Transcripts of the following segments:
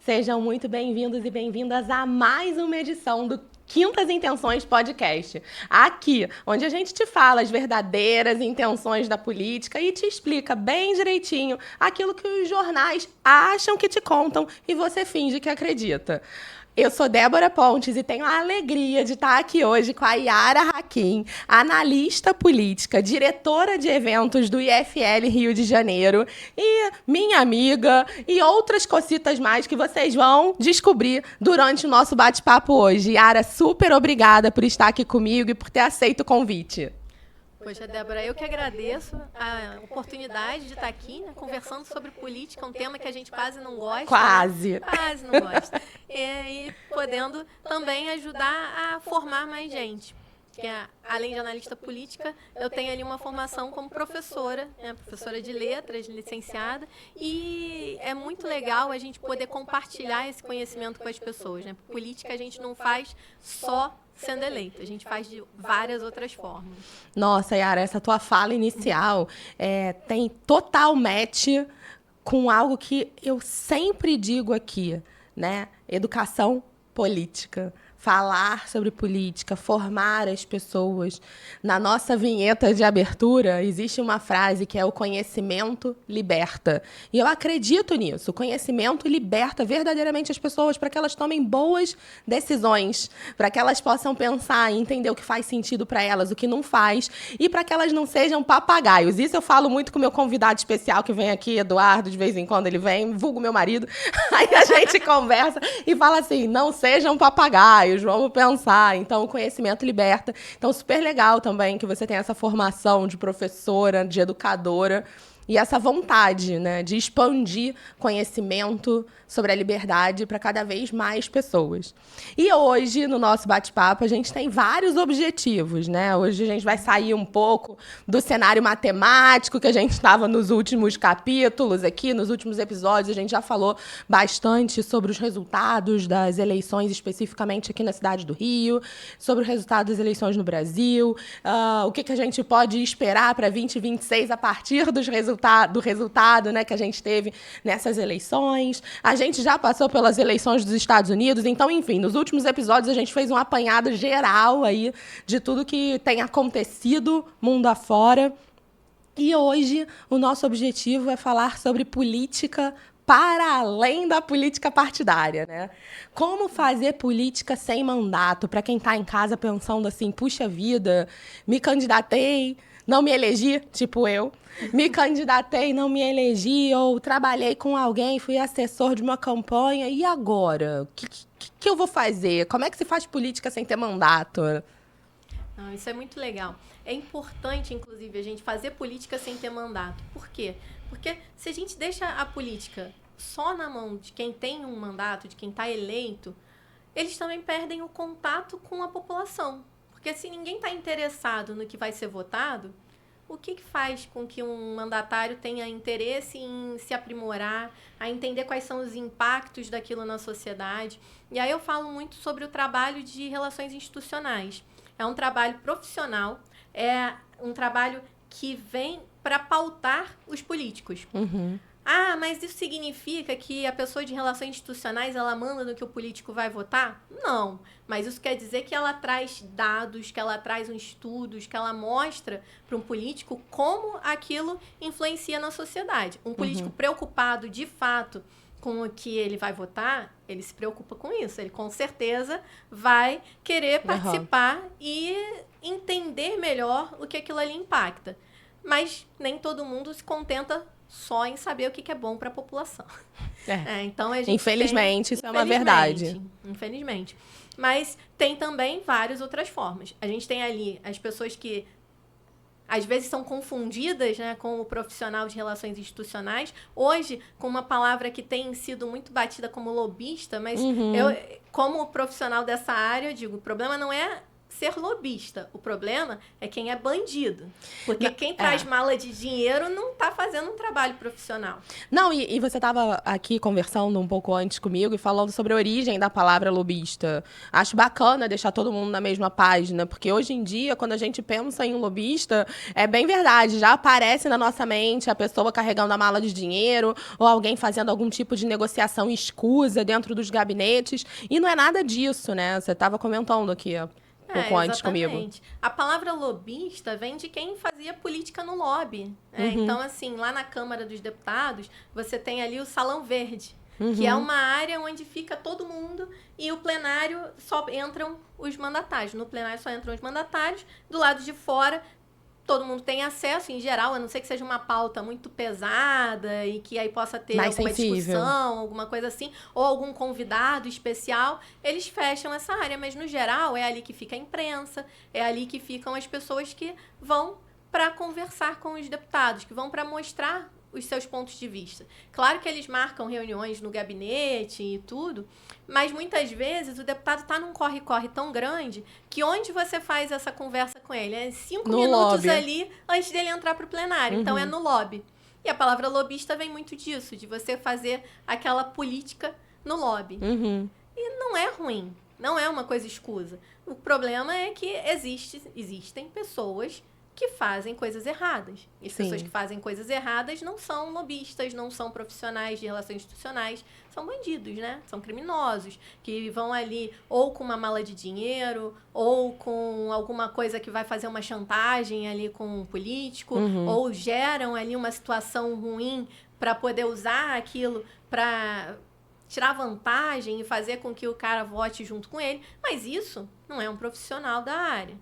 Sejam muito bem-vindos e bem-vindas a mais uma edição do Quintas Intenções Podcast. Aqui, onde a gente te fala as verdadeiras intenções da política e te explica bem direitinho aquilo que os jornais acham que te contam e você finge que acredita. Eu sou Débora Pontes e tenho a alegria de estar aqui hoje com a Yara Hakim, analista política, diretora de eventos do IFL Rio de Janeiro e minha amiga e outras cositas mais que vocês vão descobrir durante o nosso bate-papo hoje. Yara, super obrigada por estar aqui comigo e por ter aceito o convite. Poxa, Débora, eu que agradeço a oportunidade de estar aqui, né, conversando sobre política, um tema que a gente quase não gosta. Quase. Né? Quase não gosta. E podendo também ajudar a formar mais gente. Porque, além de analista política, eu tenho ali uma formação como professora, né, professora de letras, licenciada, e é muito legal a gente poder compartilhar esse conhecimento com as pessoas. Né? Política a gente não faz só sendo eleito, a gente faz de várias outras formas. Nossa, Yara, essa tua fala inicial tem total match com algo que eu sempre digo aqui, né? Educação política. Falar sobre política, formar as pessoas. Na nossa vinheta de abertura, existe uma frase que é o conhecimento liberta. E eu acredito nisso. O conhecimento liberta verdadeiramente as pessoas para que elas tomem boas decisões, para que elas possam pensar e entender o que faz sentido para elas, o que não faz, e para que elas não sejam papagaios. Isso eu falo muito com o meu convidado especial que vem aqui, Eduardo, de vez em quando ele vem, vulgo meu marido. Aí a gente conversa e fala assim, não sejam papagaios, vamos pensar. Então, o conhecimento liberta. Então, super legal também que você tem essa formação de professora, de educadora e essa vontade, né, de expandir conhecimento sobre a liberdade para cada vez mais pessoas. E hoje, no nosso bate-papo, a gente tem vários objetivos, né? Hoje a gente vai sair um pouco do cenário matemático que a gente estava nos últimos capítulos aqui, nos últimos episódios, a gente já falou bastante sobre os resultados das eleições, especificamente aqui na cidade do Rio, sobre o resultado das eleições no Brasil, o que a gente pode esperar para 2026 a partir do resultado, né, que a gente teve nessas eleições. A gente já passou pelas eleições dos Estados Unidos, então, enfim, nos últimos episódios a gente fez um apanhado geral aí de tudo que tem acontecido mundo afora. E hoje o nosso objetivo é falar sobre política para além da política partidária, né? Como fazer política sem mandato? Para quem está em casa pensando assim, puxa vida, me candidatei, não me elegi, tipo eu. Me candidatei, não me elegi, ou trabalhei com alguém, fui assessor de uma campanha, e agora? O que eu vou fazer? Como é que se faz política sem ter mandato? Não, isso é muito legal. É importante, inclusive, a gente fazer política sem ter mandato. Por quê? Porque se a gente deixa a política só na mão de quem tem um mandato, de quem está eleito, eles também perdem o contato com a população. Porque se ninguém está interessado no que vai ser votado, o que faz com que um mandatário tenha interesse em se aprimorar, a entender quais são os impactos daquilo na sociedade? E aí eu falo muito sobre o trabalho de relações institucionais. É um trabalho profissional, é um trabalho que vem para pautar os políticos. Uhum. Ah, mas isso significa que a pessoa de relações institucionais, ela manda no que o político vai votar? Não, mas isso quer dizer que ela traz dados, que ela traz estudos, que ela mostra para um político como aquilo influencia na sociedade. Um político preocupado, de fato, com o que ele vai votar, ele se preocupa com isso. Ele, com certeza, vai querer participar e entender melhor o que aquilo ali impacta. Mas nem todo mundo se contenta só em saber o que é bom para a população. Então, a gente infelizmente, isso é uma verdade. Infelizmente. Mas tem também várias outras formas. A gente tem ali as pessoas que às vezes são confundidas, né, com o profissional de relações institucionais. Hoje, com uma palavra que tem sido muito batida como lobista, mas eu, como profissional dessa área, eu digo, o problema não é ser lobista. O problema é quem é bandido. Porque quem traz mala de dinheiro não está fazendo um trabalho profissional. Não, e você estava aqui conversando um pouco antes comigo e falando sobre a origem da palavra lobista. Acho bacana deixar todo mundo na mesma página, porque hoje em dia, quando a gente pensa em lobista, é bem verdade, já aparece na nossa mente a pessoa carregando a mala de dinheiro ou alguém fazendo algum tipo de negociação escusa dentro dos gabinetes. E não é nada disso, né? Você estava comentando aqui pouco antes comigo. A palavra lobista vem de quem fazia política no lobby. Então, assim, lá na Câmara dos Deputados, você tem ali o Salão Verde, que é uma área onde fica todo mundo e o plenário só entram os mandatários. No plenário só entram os mandatários. Do lado de fora, todo mundo tem acesso, em geral, a não ser que seja uma pauta muito pesada e que aí possa ter mais alguma sensível. discussão, alguma coisa assim, ou algum convidado especial, eles fecham essa área. Mas, no geral, é ali que fica a imprensa, é ali que ficam as pessoas que vão para conversar com os deputados, que vão para mostrar os seus pontos de vista. Claro que eles marcam reuniões no gabinete e tudo, mas muitas vezes o deputado está num corre-corre tão grande que onde você faz essa conversa com ele? É 5 minutos lobby. Ali antes dele entrar para o plenário. Então, é no lobby. E a palavra lobista vem muito disso, de você fazer aquela política no lobby. E não é ruim, não é uma coisa escusa. O problema é que existem pessoas que fazem coisas erradas. E as pessoas que fazem coisas erradas não são lobistas, não são profissionais de relações institucionais, são bandidos, né? São criminosos, que vão ali ou com uma mala de dinheiro, ou com alguma coisa que vai fazer uma chantagem ali com um político, ou geram ali uma situação ruim para poder usar aquilo para tirar vantagem e fazer com que o cara vote junto com ele. Mas isso não é um profissional da área.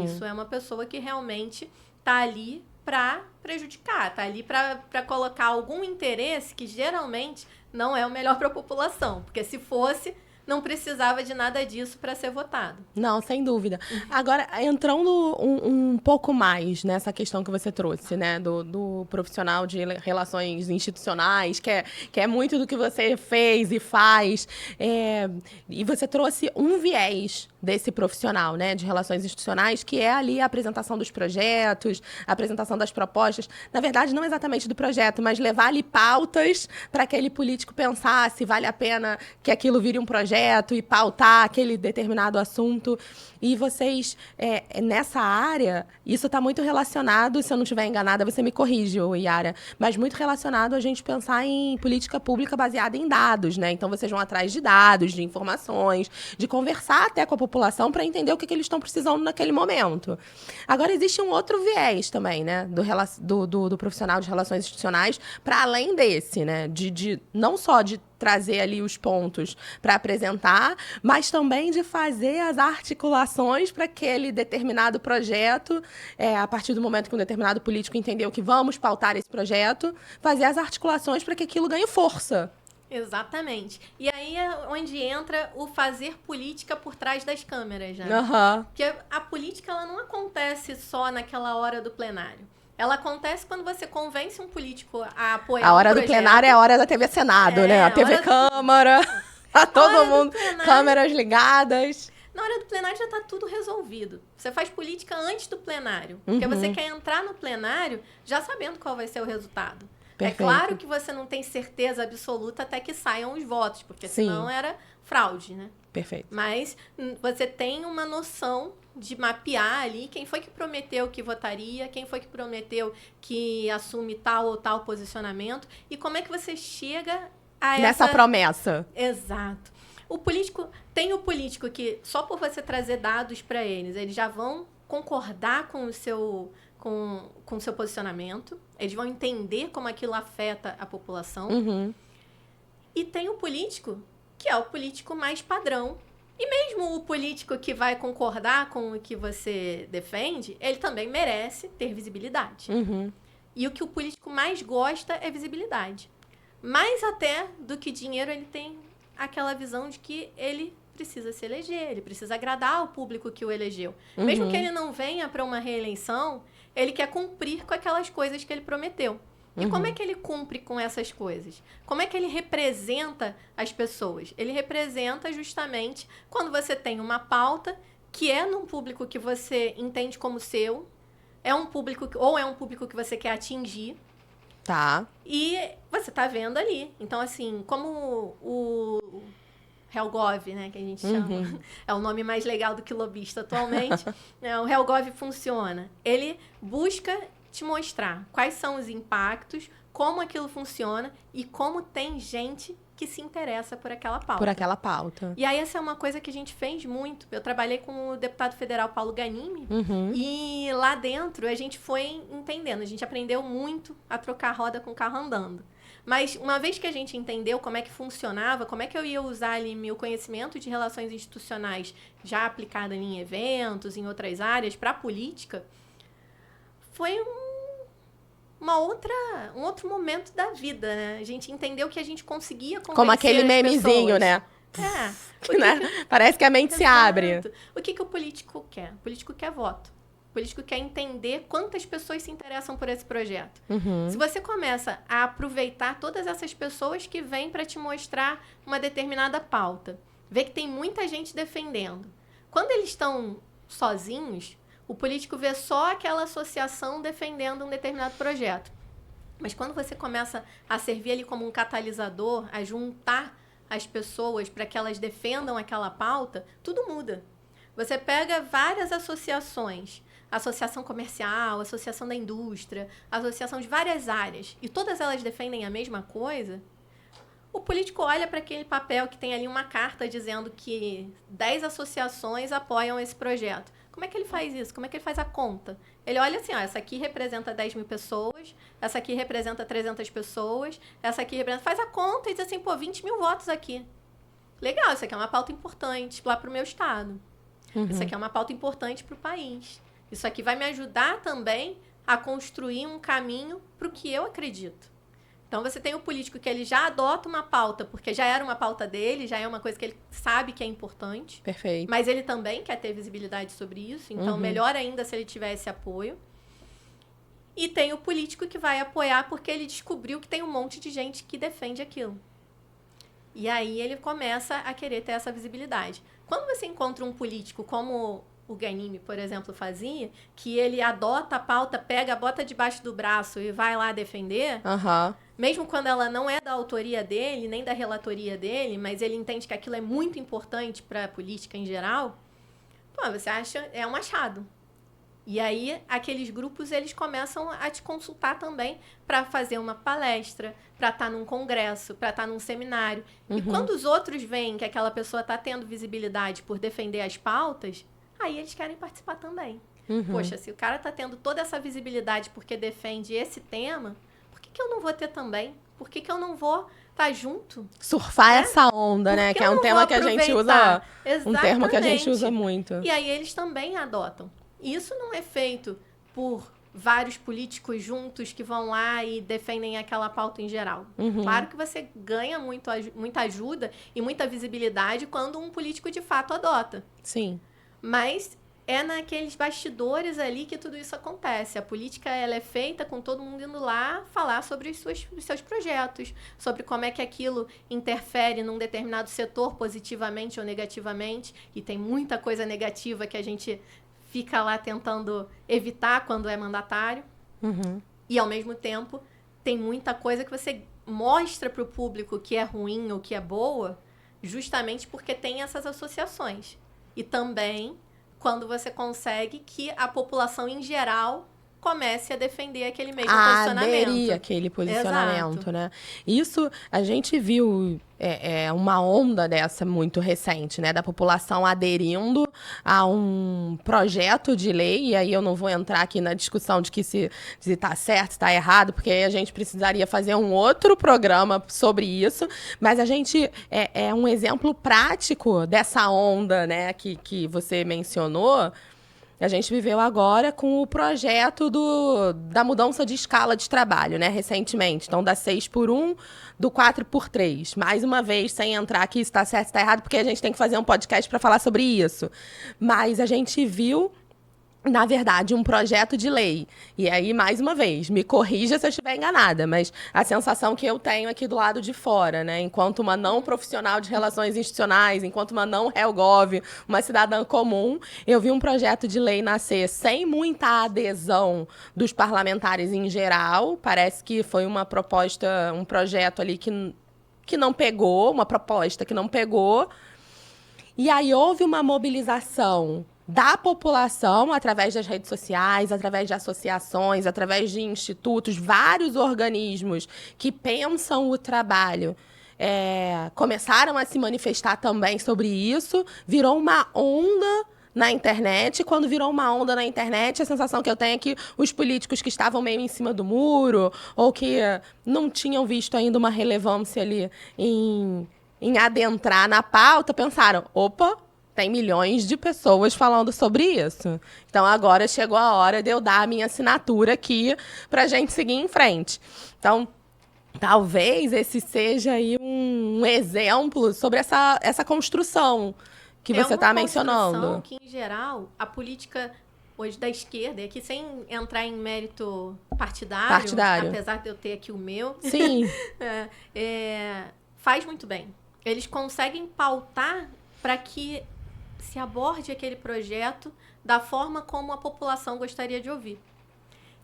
Isso é uma pessoa que realmente está ali para prejudicar, está ali para colocar algum interesse que geralmente não é o melhor para a população. Porque se fosse, não precisava de nada disso para ser votado. Não, sem dúvida. Agora, entrando um pouco mais nessa questão que você trouxe, né? Do profissional de relações institucionais, que é muito do que você fez e faz. E você trouxe um viés desse profissional, né, de relações institucionais, que é ali a apresentação dos projetos, a apresentação das propostas. Na verdade, não exatamente do projeto, mas levar ali pautas para aquele político pensar se vale a pena que aquilo vire um projeto e pautar aquele determinado assunto. E vocês, nessa área, isso está muito relacionado, se eu não estiver enganada, você me corrige, Yara, mas muito relacionado a gente pensar em política pública baseada em dados, né? Então, vocês vão atrás de dados, de informações, de conversar até com a população para entender o que eles estão precisando naquele momento. Agora, existe um outro viés também, né? Do profissional de relações institucionais, para além desse, né? Não só de trazer ali os pontos para apresentar, mas também de fazer as articulações para aquele determinado projeto, a partir do momento que um determinado político entendeu que vamos pautar esse projeto, fazer as articulações para que aquilo ganhe força. Exatamente. E aí é onde entra o fazer política por trás das câmeras, né? Porque a política ela não acontece só naquela hora do plenário. Ela acontece quando você convence um político a apoiar a hora do plenário é a hora da TV Senado, né? A TV Câmara, tá todo mundo, câmeras ligadas. Na hora do plenário já tá tudo resolvido. Você faz política antes do plenário. Porque você quer entrar no plenário já sabendo qual vai ser o resultado. Perfeito. É claro que você não tem certeza absoluta até que saiam os votos, porque senão era fraude, né? Perfeito. Mas você tem uma noção de mapear ali quem foi que prometeu que votaria, quem foi que prometeu que assume tal ou tal posicionamento e como é que você chega a nessa promessa. Exato. O político que só por você trazer dados para eles já vão concordar com o seu posicionamento, eles vão entender como aquilo afeta a população. E tem o político que é o político mais padrão. E mesmo o político que vai concordar com o que você defende, ele também merece ter visibilidade. E o que o político mais gosta é visibilidade. Mais até do que dinheiro, ele tem aquela visão de que ele precisa se eleger, ele precisa agradar o público que o elegeu. Mesmo que ele não venha para uma reeleição, ele quer cumprir com aquelas coisas que ele prometeu. E como é que ele cumpre com essas coisas? Como é que ele representa as pessoas? Ele representa justamente quando você tem uma pauta que é num público que você entende como seu, é um público que você quer atingir. Tá. E você tá vendo ali. Então, assim, como o Helgov, né, que a gente chama, é o nome mais legal do que lobista atualmente, o Helgov funciona. Ele busca te mostrar quais são os impactos, como aquilo funciona e como tem gente que se interessa por aquela pauta. Por aquela pauta. E aí, essa é uma coisa que a gente fez muito. Eu trabalhei com o deputado federal Paulo Ganimi, e lá dentro a gente foi entendendo. A gente aprendeu muito a trocar roda com o carro andando. Mas uma vez que a gente entendeu como é que funcionava, como é que eu ia usar ali meu conhecimento de relações institucionais já aplicado em eventos, em outras áreas, para a política, foi um outro momento da vida, né? A gente entendeu que a gente conseguia convencer como aquele memezinho, pessoas. né? Né? Parece que a mente se abre. O que o político quer? O político quer voto. O político quer entender quantas pessoas se interessam por esse projeto. Se você começa a aproveitar todas essas pessoas que vêm para te mostrar uma determinada pauta, vê que tem muita gente defendendo. Quando eles estão sozinhos, o político vê só aquela associação defendendo um determinado projeto. Mas quando você começa a servir ali como um catalisador, a juntar as pessoas para que elas defendam aquela pauta, tudo muda. Você pega várias associações, associação comercial, associação da indústria, associação de várias áreas, e todas elas defendem a mesma coisa, o político olha para aquele papel que tem ali uma carta dizendo que 10 associações apoiam esse projeto. Como é que ele faz isso? Como é que ele faz a conta? Ele olha assim, ó, essa aqui representa 10 mil pessoas, essa aqui representa 300 pessoas, essa aqui representa... Faz a conta e diz assim, pô, 20 mil votos aqui. Legal, isso aqui é uma pauta importante lá para o meu estado. Isso aqui é uma pauta importante para o país. Isso aqui vai me ajudar também a construir um caminho para o que eu acredito. Então, você tem o político que ele já adota uma pauta, porque já era uma pauta dele, já é uma coisa que ele sabe que é importante. Perfeito. Mas ele também quer ter visibilidade sobre isso, então melhor ainda se ele tiver esse apoio. E tem o político que vai apoiar porque ele descobriu que tem um monte de gente que defende aquilo. E aí ele começa a querer ter essa visibilidade. Quando você encontra um político como o Ganimi, por exemplo, fazia, que ele adota a pauta, pega, bota debaixo do braço e vai lá defender, mesmo quando ela não é da autoria dele, nem da relatoria dele, mas ele entende que aquilo é muito importante para a política em geral, pô, você acha, é um achado. E aí, aqueles grupos, eles começam a te consultar também para fazer uma palestra, para estar num congresso, para estar num seminário. E quando os outros veem que aquela pessoa está tendo visibilidade por defender as pautas, aí eles querem participar também. Poxa, se o cara está tendo toda essa visibilidade porque defende esse tema, por que eu não vou ter também? Por que eu não vou estar junto? Surfar essa onda, né? Que é um tema que a gente usa. Exatamente. Um termo que a gente usa muito. E aí eles também adotam. Isso não é feito por vários políticos juntos que vão lá e defendem aquela pauta em geral. Claro que você ganha muita ajuda e muita visibilidade quando um político de fato adota. Sim. Mas é naqueles bastidores ali que tudo isso acontece. A política, ela é feita com todo mundo indo lá falar sobre os seus projetos, sobre como é que aquilo interfere num determinado setor positivamente ou negativamente. E tem muita coisa negativa que a gente fica lá tentando evitar quando é mandatário. E, ao mesmo tempo, tem muita coisa que você mostra para o público que é ruim ou que é boa, justamente porque tem essas associações. E também quando você consegue que a população em geral comece a defender aquele mesmo posicionamento. Aderir aquele posicionamento, Exato. né? Isso a gente viu uma onda dessa muito recente, né? Da população aderindo a um projeto de lei, e aí eu não vou entrar aqui na discussão de que se tá certo, se tá errado, porque aí a gente precisaria fazer um outro programa sobre isso, mas a gente é um exemplo prático dessa onda, né? Que você mencionou. A gente viveu agora com o projeto da mudança de escala de trabalho, né, recentemente. Então, da 6x1, do 4x3. Mais uma vez, sem entrar aqui se está certo, se está errado, porque a gente tem que fazer um podcast para falar sobre isso. Mas a gente viu na verdade, um projeto de lei. E aí, mais uma vez, me corrija se eu estiver enganada, mas a sensação que eu tenho aqui do lado de fora, né? Enquanto uma não profissional de relações institucionais, enquanto uma não HelGov, uma cidadã comum, eu vi um projeto de lei nascer sem muita adesão dos parlamentares em geral. Parece que foi uma proposta, um projeto ali que não pegou, uma proposta que não pegou. E aí houve uma mobilização da população, através das redes sociais, através de associações, através de institutos, vários organismos que pensam o trabalho, começaram a se manifestar também sobre isso, virou uma onda na internet. Quando virou uma onda na internet, a sensação que eu tenho é que os políticos que estavam meio em cima do muro, ou que não tinham visto ainda uma relevância ali em adentrar na pauta, pensaram, opa, tem milhões de pessoas falando sobre isso. Então, agora chegou a hora de eu dar a minha assinatura aqui para a gente seguir em frente. Então, talvez esse seja aí um exemplo sobre essa construção que você está mencionando. Que, em geral, a política hoje da esquerda, e aqui sem entrar em mérito partidário. Apesar de eu ter aqui o meu, sim, faz muito bem. Eles conseguem pautar para que se aborde aquele projeto da forma como a população gostaria de ouvir.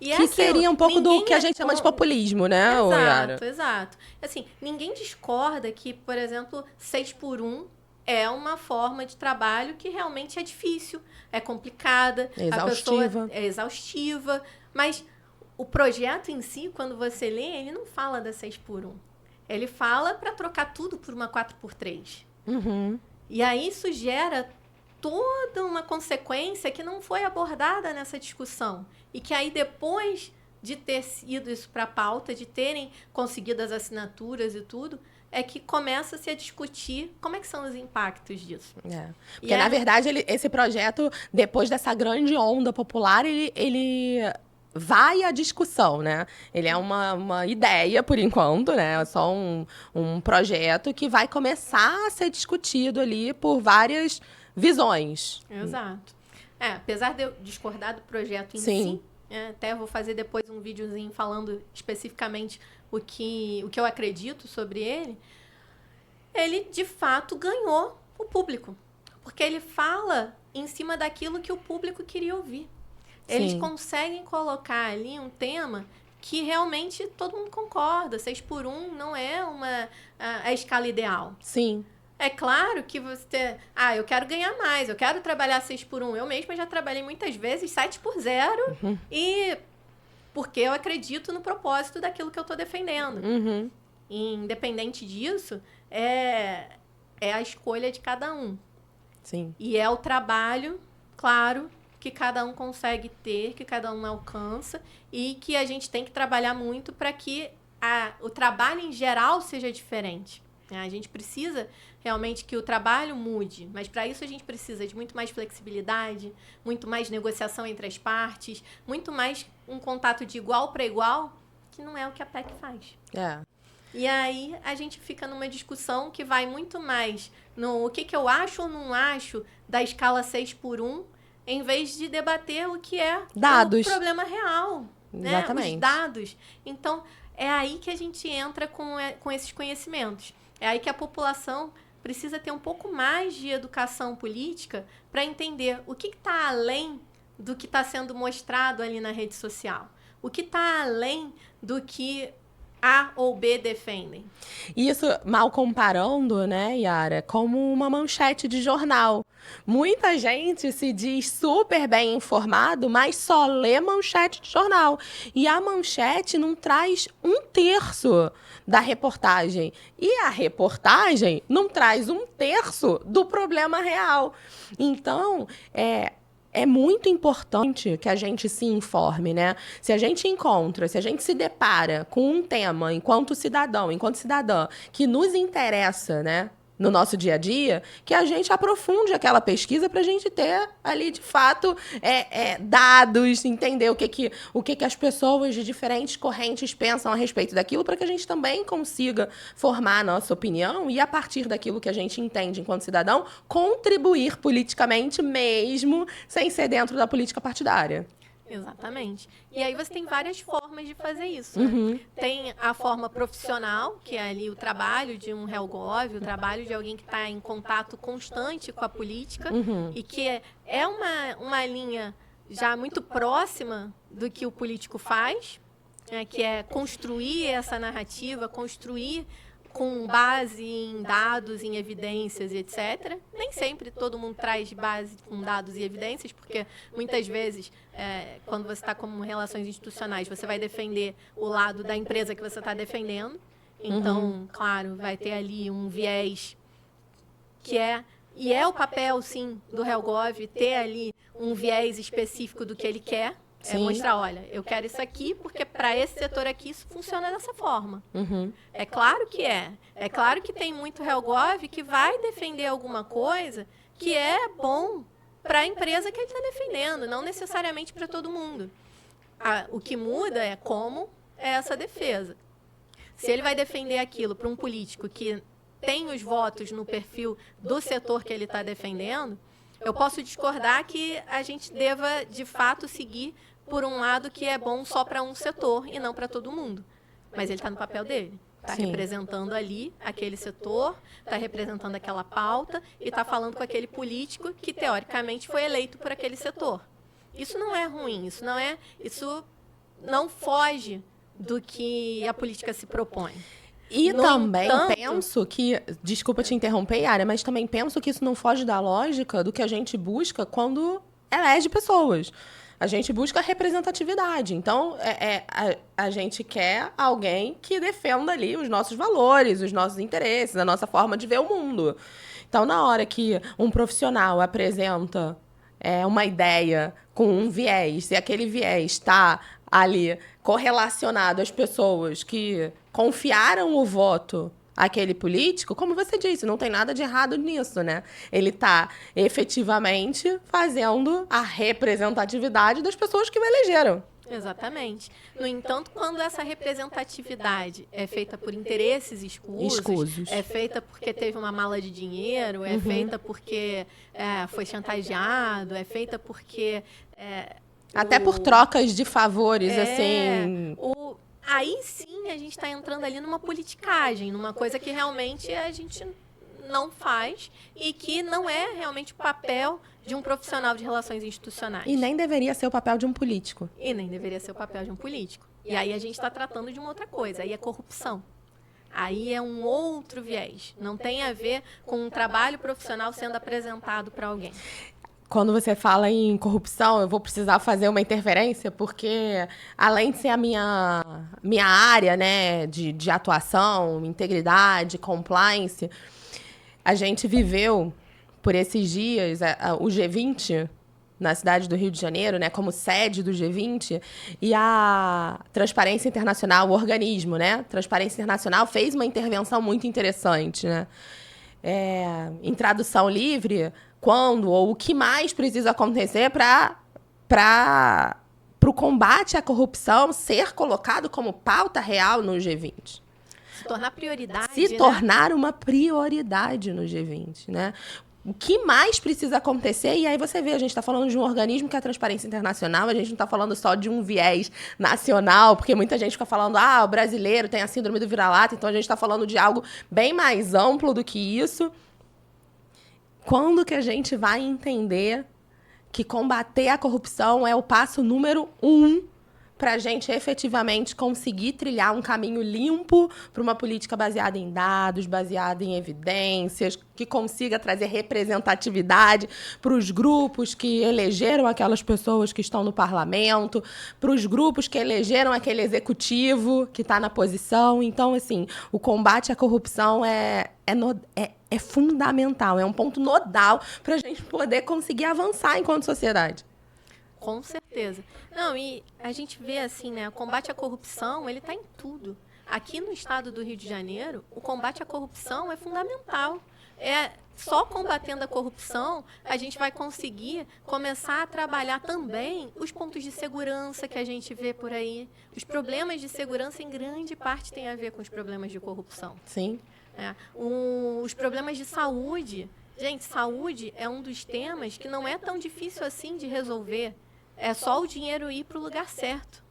E que seria um pouco do que a gente chama de populismo, né, Yara? Exato. Assim, ninguém discorda que, por exemplo, 6x1 é uma forma de trabalho que realmente é difícil, é complicada, exaustiva. A pessoa é exaustiva, mas o projeto em si, quando você lê, ele não fala da 6x1. Ele fala para trocar tudo por uma 4x3. Uhum. E aí isso gera toda uma consequência que não foi abordada nessa discussão. E que aí, depois de ter ido isso para a pauta, de terem conseguido as assinaturas e tudo, é que começa-se a discutir como é que são os impactos disso. Porque, na verdade, esse projeto, depois dessa grande onda popular, ele vai à discussão, né? Ele é uma ideia, por enquanto, né? É só um projeto que vai começar a ser discutido ali por várias visões. Exato. Apesar de eu discordar do projeto em si, até vou fazer depois um videozinho falando especificamente o que eu acredito sobre ele de fato ganhou o público. Porque ele fala em cima daquilo que o público queria ouvir. Eles conseguem colocar ali um tema que realmente todo mundo concorda. 6x1 não é a escala ideal. Sim. É claro que você... eu quero ganhar mais, eu quero trabalhar 6x1. Eu mesma já trabalhei muitas vezes 7x0. Uhum. E porque eu acredito no propósito daquilo que eu estou defendendo. Uhum. E, independente disso, é a escolha de cada um. Sim. E é o trabalho, claro, que cada um consegue ter, que cada um alcança, e que a gente tem que trabalhar muito para que o trabalho em geral seja diferente. A gente precisa realmente que o trabalho mude, mas para isso a gente precisa de muito mais flexibilidade, muito mais negociação entre as partes, muito mais um contato de igual para igual, que não é o que a PEC faz. E aí a gente fica numa discussão que vai muito mais no o que eu acho ou não acho da escala 6x1, em vez de debater o que é dados. O problema real. Exatamente. Né? Os dados. Então, é aí que a gente entra com esses conhecimentos. É aí que a população precisa ter um pouco mais de educação política para entender o que está além do que está sendo mostrado ali na rede social. O que está além do que A ou B defendem. Isso, mal comparando, né, Yara, como uma manchete de jornal. Muita gente se diz super bem informado, mas só lê manchete de jornal. E a manchete não traz 1/3 da reportagem. E a reportagem não traz 1/3 do problema real. Então, é muito importante que a gente se informe, né? Se a gente se depara com um tema enquanto cidadão, enquanto cidadã, que nos interessa, né? no nosso dia a dia, que a gente aprofunde aquela pesquisa para a gente ter ali, de fato, dados, entender o que as pessoas de diferentes correntes pensam a respeito daquilo, para que a gente também consiga formar a nossa opinião e, a partir daquilo que a gente entende enquanto cidadão, contribuir politicamente mesmo sem ser dentro da política partidária. Exatamente. E aí você tem várias formas de fazer isso. Né? Tem a forma profissional, que é ali o trabalho de um HelGov, o trabalho de alguém que está em contato constante com a política e que é uma linha já muito próxima do que o político faz, que é construir essa narrativa, construir com base em dados, em evidências e etc. Nem sempre todo mundo traz base com dados e evidências, porque muitas vezes, quando você está com relações institucionais, você vai defender o lado da empresa que você está defendendo. Então, claro, vai ter ali um viés e é o papel, sim, do HelGov ter ali um viés específico do que ele quer. Mostrar, olha, eu quero isso aqui porque para esse setor aqui isso funciona dessa forma. É claro que é. É claro que tem muito HelGov que vai defender alguma coisa que é bom para a empresa que ele está defendendo, não necessariamente para todo mundo. O que muda é como é essa defesa. Se ele vai defender aquilo para um político que tem os votos no perfil do setor que ele está defendendo, eu posso discordar que a gente deva, de fato, seguir por um lado que é bom só para um setor e não para todo mundo. Mas ele está no papel dele. Está representando ali aquele setor, está representando aquela pauta e está falando com aquele político que, teoricamente, foi eleito por aquele setor. Isso não é ruim, isso não foge do que a política se propõe. E também penso que, desculpa te interromper, Yara, mas também penso que isso não foge da lógica do que a gente busca quando elege pessoas. A gente busca representatividade. Então, a gente quer alguém que defenda ali os nossos valores, os nossos interesses, a nossa forma de ver o mundo. Então, na hora que um profissional apresenta uma ideia com um viés, e aquele viés está ali correlacionado às pessoas que confiaram o voto àquele político, como você disse, não tem nada de errado nisso, né? Ele está efetivamente fazendo a representatividade das pessoas que o elegeram. Exatamente. No entanto, quando essa representatividade é feita por interesses escusos, é feita porque teve uma mala de dinheiro, é feita porque foi chantageado, é feita porque... até por trocas de favores, assim... Aí sim a gente está entrando ali numa politicagem, numa coisa que realmente a gente não faz e que não é realmente o papel de um profissional de relações institucionais. E nem deveria ser o papel de um político. E nem deveria ser o papel de um político. E aí a gente está tratando de uma outra coisa, aí é corrupção. Aí é um outro viés. Não tem a ver com um trabalho profissional sendo apresentado para alguém. Quando você fala em corrupção, eu vou precisar fazer uma interferência, porque além de ser a minha área, né, de atuação, integridade, compliance, a gente viveu por esses dias o G20 na cidade do Rio de Janeiro, né, como sede do G20, e a Transparência Internacional, o organismo, né, Transparência Internacional, fez uma intervenção muito interessante, né? Em tradução livre, quando ou o que mais precisa acontecer para o combate à corrupção ser colocado como pauta real no G20. Se tornar prioridade. Se tornar uma prioridade no G20, né? O que mais precisa acontecer? E aí você vê, a gente está falando de um organismo que é a Transparência Internacional, a gente não está falando só de um viés nacional, porque muita gente fica falando, o brasileiro tem a síndrome do vira-lata, então a gente está falando de algo bem mais amplo do que isso. Quando que a gente vai entender que combater a corrupção é o passo número 1 para a gente efetivamente conseguir trilhar um caminho limpo para uma política baseada em dados, baseada em evidências, que consiga trazer representatividade para os grupos que elegeram aquelas pessoas que estão no parlamento, para os grupos que elegeram aquele executivo que está na posição. Então, assim, o combate à corrupção é fundamental, é um ponto nodal para a gente poder conseguir avançar enquanto sociedade. Com certeza. Não, e a gente vê assim, né? O combate à corrupção, ele está em tudo. Aqui no estado do Rio de Janeiro, o combate à corrupção é fundamental. Só combatendo a corrupção, a gente vai conseguir começar a trabalhar também os pontos de segurança que a gente vê por aí. Os problemas de segurança, em grande parte, têm a ver com os problemas de corrupção. Sim. Os problemas de saúde. Gente, saúde é um dos temas que não é tão difícil assim de resolver. É só o dinheiro ir para o lugar certo.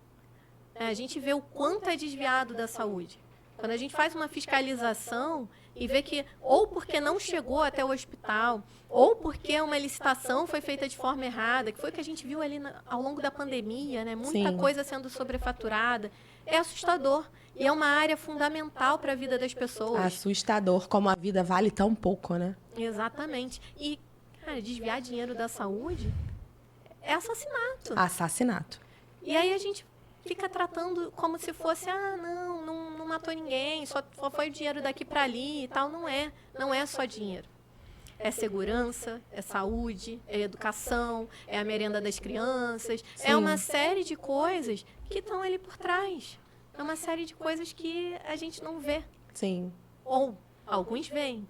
A gente vê o quanto é desviado da saúde. Quando a gente faz uma fiscalização e vê que ou porque não chegou até o hospital, ou porque uma licitação foi feita de forma errada, que foi o que a gente viu ali ao longo da pandemia, né? Muita Sim. coisa sendo sobrefaturada, é assustador. E é uma área fundamental para a vida das pessoas. Assustador, como a vida vale tão pouco, né? Exatamente. E, cara, desviar dinheiro da saúde é assassinato. Assassinato. E aí a gente fica tratando como se fosse, não matou ninguém, só foi o dinheiro daqui para ali e tal. Não é só dinheiro. É segurança, é saúde, é educação, é a merenda das crianças. Sim. É uma série de coisas que estão ali por trás. É uma série de coisas que a gente não vê. Sim. Ou alguns veem.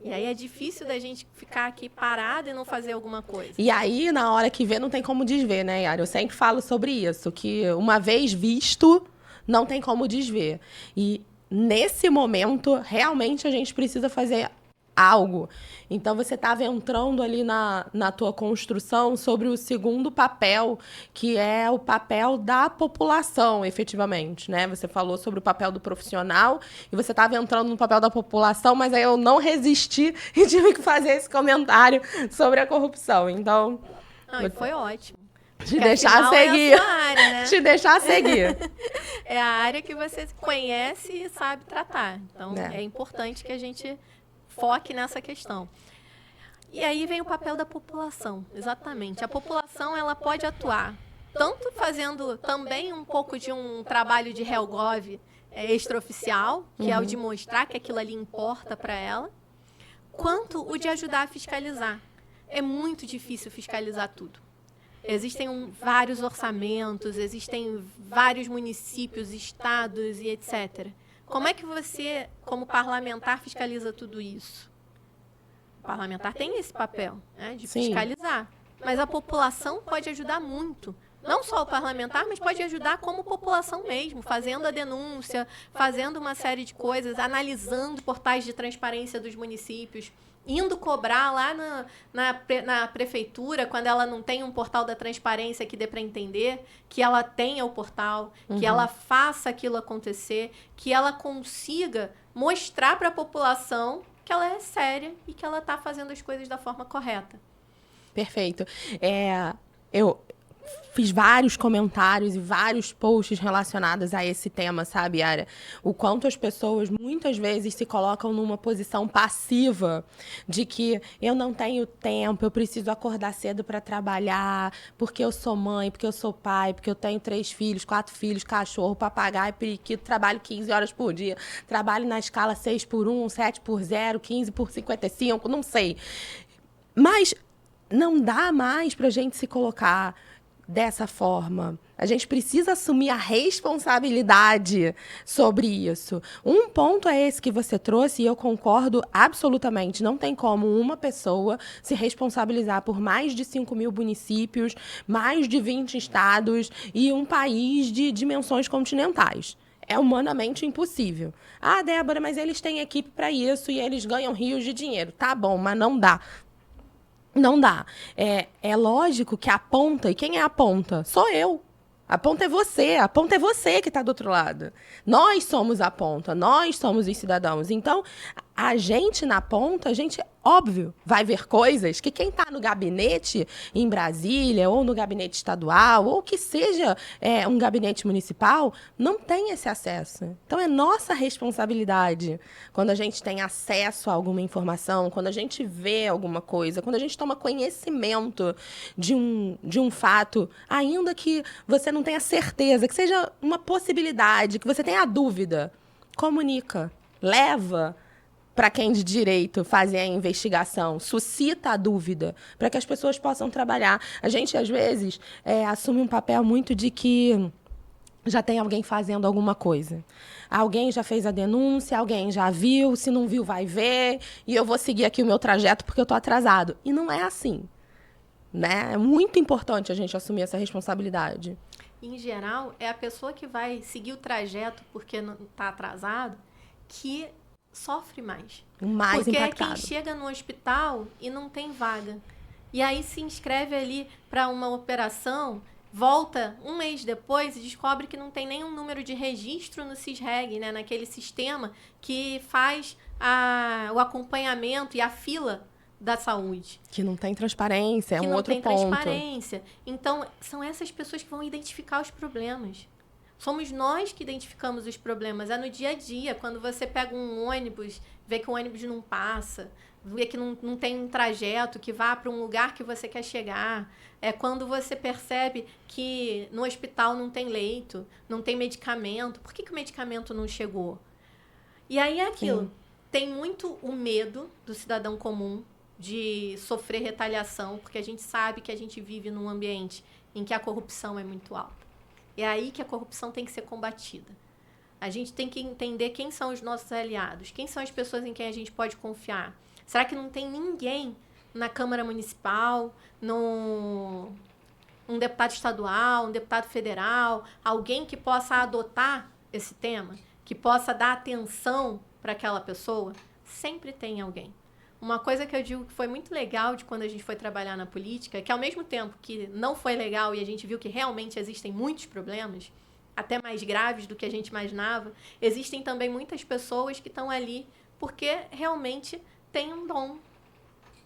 E aí é difícil da gente ficar aqui parado e não fazer alguma coisa. E aí, na hora que vê, não tem como desver, né, Yara? Eu sempre falo sobre isso, que uma vez visto, não tem como desver. E nesse momento, realmente, a gente precisa fazer algo. Então, você estava entrando ali na tua construção sobre o segundo papel, que é o papel da população, efetivamente, né? Você falou sobre o papel do profissional e você estava entrando no papel da população, mas aí eu não resisti e tive que fazer esse comentário sobre a corrupção. Então, E foi ótimo. te deixar seguir. É a sua área, né? Te deixar seguir. É a área que você conhece e sabe tratar. Então, é importante que a gente foque nessa questão. E aí vem o papel da população, exatamente. A população, ela pode atuar tanto fazendo também um pouco de um trabalho de HelGov extraoficial, que é o de mostrar que aquilo ali importa para ela, quanto o de ajudar a fiscalizar. É muito difícil fiscalizar tudo. Existem vários orçamentos, existem vários municípios, estados e etc. Como é que você, como parlamentar, fiscaliza tudo isso? O parlamentar tem esse papel, né, de fiscalizar. Mas a população pode ajudar muito. Não só o parlamentar, mas pode ajudar como população mesmo, fazendo a denúncia, fazendo uma série de coisas, analisando portais de transparência dos municípios, indo cobrar lá na prefeitura, quando ela não tem um portal da transparência que dê para entender, que ela tenha o portal, que ela faça aquilo acontecer, que ela consiga mostrar para a população que ela é séria e que ela está fazendo as coisas da forma correta. Perfeito. Eu fiz vários comentários e vários posts relacionados a esse tema, sabe, Yara? O quanto as pessoas muitas vezes se colocam numa posição passiva de que eu não tenho tempo, eu preciso acordar cedo para trabalhar, porque eu sou mãe, porque eu sou pai, porque eu tenho 3 filhos, 4 filhos, cachorro, papagaio, periquito, trabalho 15 horas por dia, trabalho na escala 6x1, 7x0, 15x55, não sei. Mas não dá mais para a gente se colocar dessa forma. A gente precisa assumir a responsabilidade sobre isso. Um ponto é esse que você trouxe e eu concordo absolutamente. Não tem como uma pessoa se responsabilizar por mais de 5.000 municípios, mais de 20 estados e um país de dimensões continentais. É humanamente impossível. Ah, Débora, mas eles têm equipe para isso e eles ganham rios de dinheiro. Tá bom, mas não dá. Não dá. É lógico que a ponta, e quem é a ponta? Sou eu. A ponta é você que está do outro lado. Nós somos a ponta, nós somos os cidadãos. Então, a gente na ponta, a gente, óbvio, vai ver coisas que quem está no gabinete em Brasília, ou no gabinete estadual, ou que seja um gabinete municipal, não tem esse acesso. Então, é nossa responsabilidade quando a gente tem acesso a alguma informação, quando a gente vê alguma coisa, quando a gente toma conhecimento de um fato, ainda que você não tenha certeza, que seja uma possibilidade, que você tenha dúvida, comunica, leva para quem de direito fazer a investigação, suscita a dúvida, para que as pessoas possam trabalhar. A gente, às vezes, assume um papel muito de que já tem alguém fazendo alguma coisa. Alguém já fez a denúncia, alguém já viu, se não viu, vai ver, e eu vou seguir aqui o meu trajeto porque eu estou atrasado. E não é assim, né? É muito importante a gente assumir essa responsabilidade. Em geral, é a pessoa que vai seguir o trajeto porque não está atrasado que sofre mais. Mais porque impactado. É quem chega no hospital e não tem vaga. E aí se inscreve ali para uma operação, volta um mês depois e descobre que não tem nenhum número de registro no CISREG, né, naquele sistema que faz o acompanhamento e a fila da saúde. Que não tem transparência, é um outro ponto. Que não tem transparência. Então, são essas pessoas que vão identificar os problemas. Somos nós que identificamos os problemas. É no dia a dia, quando você pega um ônibus, vê que o ônibus não passa, vê que não tem um trajeto que vá para um lugar que você quer chegar. É quando você percebe que no hospital não tem leito, não tem medicamento. Por que o medicamento não chegou? E aí é aquilo. Sim. Tem muito o medo do cidadão comum de sofrer retaliação, porque a gente sabe que a gente vive num ambiente em que a corrupção é muito alta. É aí que a corrupção tem que ser combatida. A gente tem que entender quem são os nossos aliados, quem são as pessoas em quem a gente pode confiar. Será que não tem ninguém na Câmara Municipal, um deputado estadual, um deputado federal, alguém que possa adotar esse tema, que possa dar atenção para aquela pessoa? Sempre tem alguém. Uma coisa que eu digo que foi muito legal de quando a gente foi trabalhar na política, é que ao mesmo tempo que não foi legal e a gente viu que realmente existem muitos problemas, até mais graves do que a gente imaginava, existem também muitas pessoas que estão ali porque realmente têm um dom,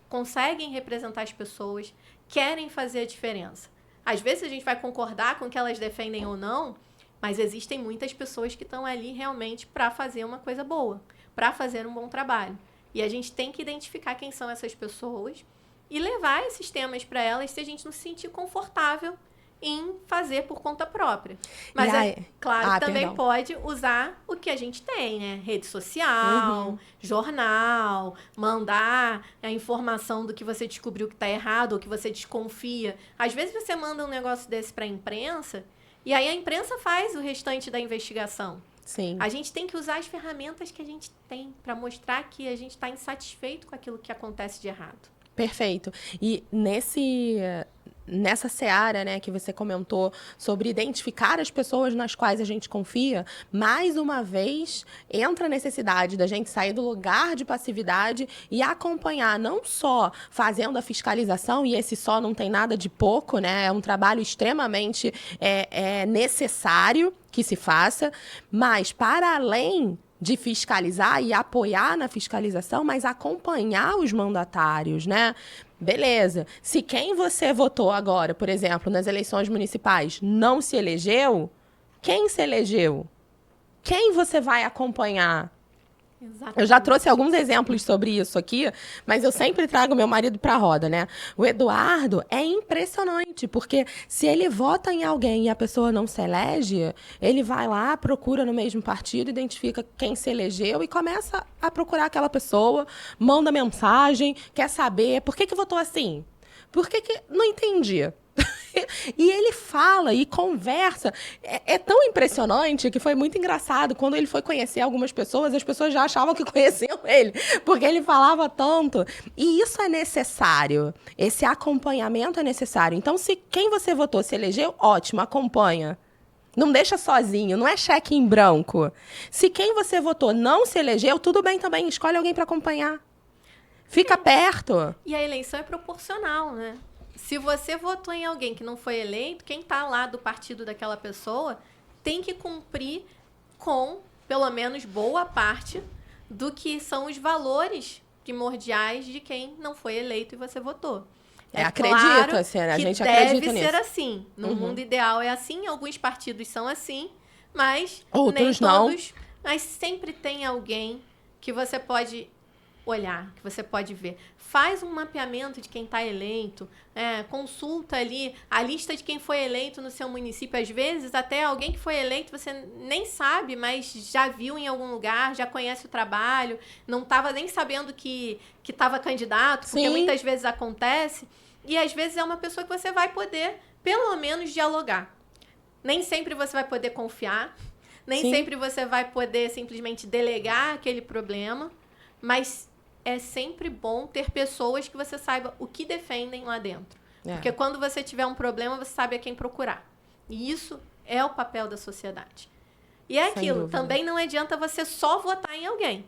conseguem representar as pessoas, querem fazer a diferença. Às vezes a gente vai concordar com o que elas defendem ou não, mas existem muitas pessoas que estão ali realmente para fazer uma coisa boa, para fazer um bom trabalho. E a gente tem que identificar quem são essas pessoas e levar esses temas para elas se a gente não se sentir confortável em fazer por conta própria. Mas claro que também pode usar o que a gente tem, né? Rede social, jornal, mandar a informação do que você descobriu que está errado ou que você desconfia. Às vezes você manda um negócio desse para a imprensa e aí a imprensa faz o restante da investigação. Sim. A gente tem que usar as ferramentas que a gente tem para mostrar que a gente está insatisfeito com aquilo que acontece de errado. Perfeito. E nessa seara, né, que você comentou sobre identificar as pessoas nas quais a gente confia, mais uma vez entra a necessidade da gente sair do lugar de passividade e acompanhar, não só fazendo a fiscalização, e esse só não tem nada de pouco, né, é um trabalho extremamente necessário que se faça, mas para além de fiscalizar e apoiar na fiscalização, mas acompanhar os mandatários, né? Beleza. Se quem você votou agora, por exemplo, nas eleições municipais, não se elegeu, quem se elegeu? Quem você vai acompanhar? Exatamente. Eu já trouxe alguns exemplos sobre isso aqui, mas eu sempre trago meu marido para a roda, né? O Eduardo é impressionante, porque se ele vota em alguém e a pessoa não se elege, ele vai lá, procura no mesmo partido, identifica quem se elegeu e começa a procurar aquela pessoa, manda mensagem, quer saber por que votou assim? Por que não entendi? E ele fala e conversa. É tão impressionante que foi muito engraçado. Quando ele foi conhecer algumas pessoas, as pessoas já achavam que conheciam ele, porque ele falava tanto. E isso é necessário. Esse acompanhamento é necessário. Então, se quem você votou se elegeu, ótimo, acompanha. Não deixa sozinho, não é cheque em branco. Se quem você votou não se elegeu, tudo bem também, escolhe alguém para acompanhar. Fica perto. E a eleição é proporcional, né? Se você votou em alguém que não foi eleito, quem está lá do partido daquela pessoa tem que cumprir com, pelo menos, boa parte do que são os valores primordiais de quem não foi eleito e você votou. Acredito, assim, a gente acredita nisso. Deve ser assim. No mundo ideal é assim, alguns partidos são assim, mas outros nem todos. Mas sempre tem alguém que você pode olhar, que você pode ver. Faz um mapeamento de quem está eleito, consulta ali a lista de quem foi eleito no seu município. Às vezes, até alguém que foi eleito você nem sabe, mas já viu em algum lugar, já conhece o trabalho, não estava nem sabendo que estava candidato, porque muitas vezes acontece. E às vezes é uma pessoa que você vai poder, pelo menos, dialogar. Nem sempre você vai poder confiar, nem Sim. sempre você vai poder simplesmente delegar aquele problema, mas é sempre bom ter pessoas que você saiba o que defendem lá dentro. Porque quando você tiver um problema, você sabe a quem procurar. E isso é o papel da sociedade. E é aquilo, também não adianta você só votar em alguém.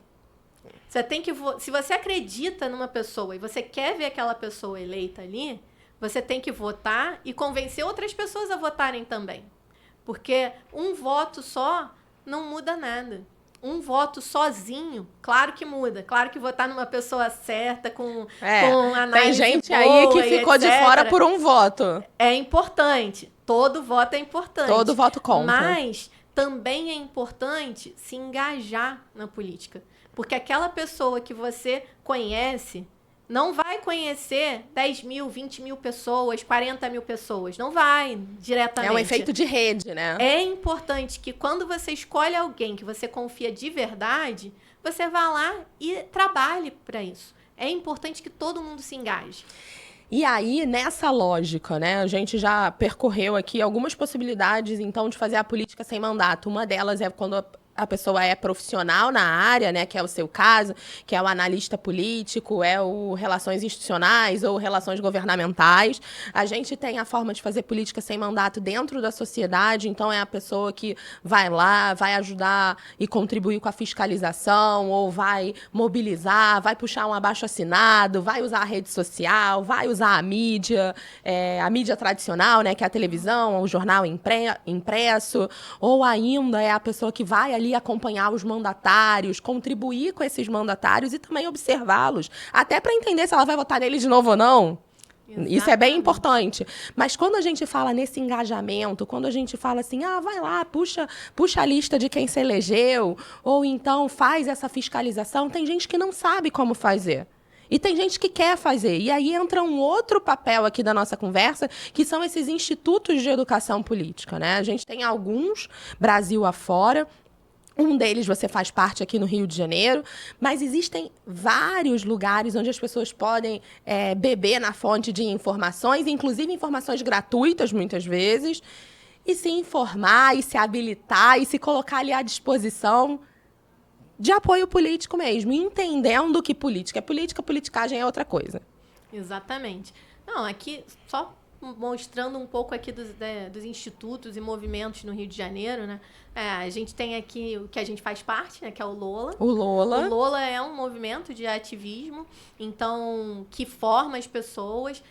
Você tem que se você acredita numa pessoa e você quer ver aquela pessoa eleita ali, você tem que votar e convencer outras pessoas a votarem também. Porque um voto só não muda nada. Um voto sozinho, claro que muda. Claro que votar numa pessoa certa, com análise tem gente boa, aí que ficou de fora por um voto. É importante. Todo voto é importante. Todo voto conta. Mas também é importante se engajar na política. Porque aquela pessoa que você conhece não vai conhecer 10 mil, 20 mil pessoas, 40 mil pessoas. Não vai diretamente. É um efeito de rede, né? É importante que quando você escolhe alguém que você confia de verdade, você vá lá e trabalhe para isso. É importante que todo mundo se engaje. E aí, nessa lógica, né, a gente já percorreu aqui algumas possibilidades, então, de fazer a política sem mandato. Uma delas é quando a pessoa é profissional na área, né, que é o seu caso, que é o analista político, é o relações institucionais ou relações governamentais. A gente tem a forma de fazer política sem mandato dentro da sociedade, então é a pessoa que vai lá, vai ajudar e contribuir com a fiscalização, ou vai mobilizar, vai puxar um abaixo-assinado, vai usar a rede social, vai usar a mídia tradicional, né, que é a televisão, o jornal impresso, ou ainda é a pessoa que vai ali acompanhar os mandatários, contribuir com esses mandatários e também observá-los, até para entender se ela vai votar nele de novo ou não. Exatamente. Isso é bem importante. Mas quando a gente fala nesse engajamento, quando a gente fala assim, vai lá, puxa a lista de quem se elegeu, ou então faz essa fiscalização, tem gente que não sabe como fazer. E tem gente que quer fazer. E aí entra um outro papel aqui da nossa conversa, que são esses institutos de educação política, né? A gente tem alguns, Brasil afora. Um deles você faz parte aqui no Rio de Janeiro, mas existem vários lugares onde as pessoas podem beber na fonte de informações, inclusive informações gratuitas, muitas vezes, e se informar, e se habilitar, e se colocar ali à disposição de apoio político mesmo, entendendo que política é política, politicagem é outra coisa. Exatamente. Não, aqui só mostrando um pouco aqui dos institutos e movimentos no Rio de Janeiro, né? A gente tem aqui o que a gente faz parte, né? Que é o Lola. O Lola. O Lola é um movimento de ativismo, então, que forma as pessoas,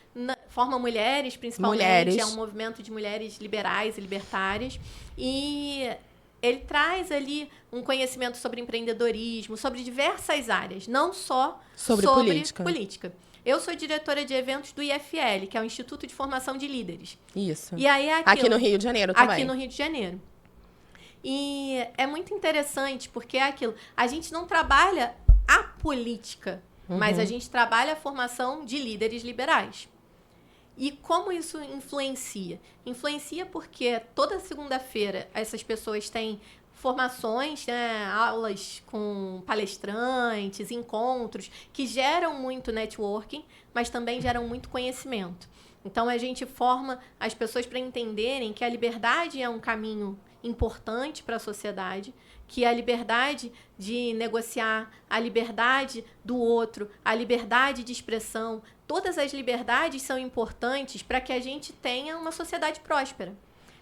forma mulheres, principalmente. Mulheres. É um movimento de mulheres liberais e libertárias. E ele traz ali um conhecimento sobre empreendedorismo, sobre diversas áreas, não só sobre política. Eu sou diretora de eventos do IFL, que é o Instituto de Formação de Líderes. Isso. E aí aqui no Rio de Janeiro também. Aqui no Rio de Janeiro. E é muito interessante, porque é aquilo. A gente não trabalha a política, mas a gente trabalha a formação de líderes liberais. E como isso influencia? Influencia porque toda segunda-feira essas pessoas têm formações, né, aulas com palestrantes, encontros, que geram muito networking, mas também geram muito conhecimento. Então, a gente forma as pessoas para entenderem que a liberdade é um caminho importante para a sociedade, que a liberdade de negociar, a liberdade do outro, a liberdade de expressão, todas as liberdades são importantes para que a gente tenha uma sociedade próspera.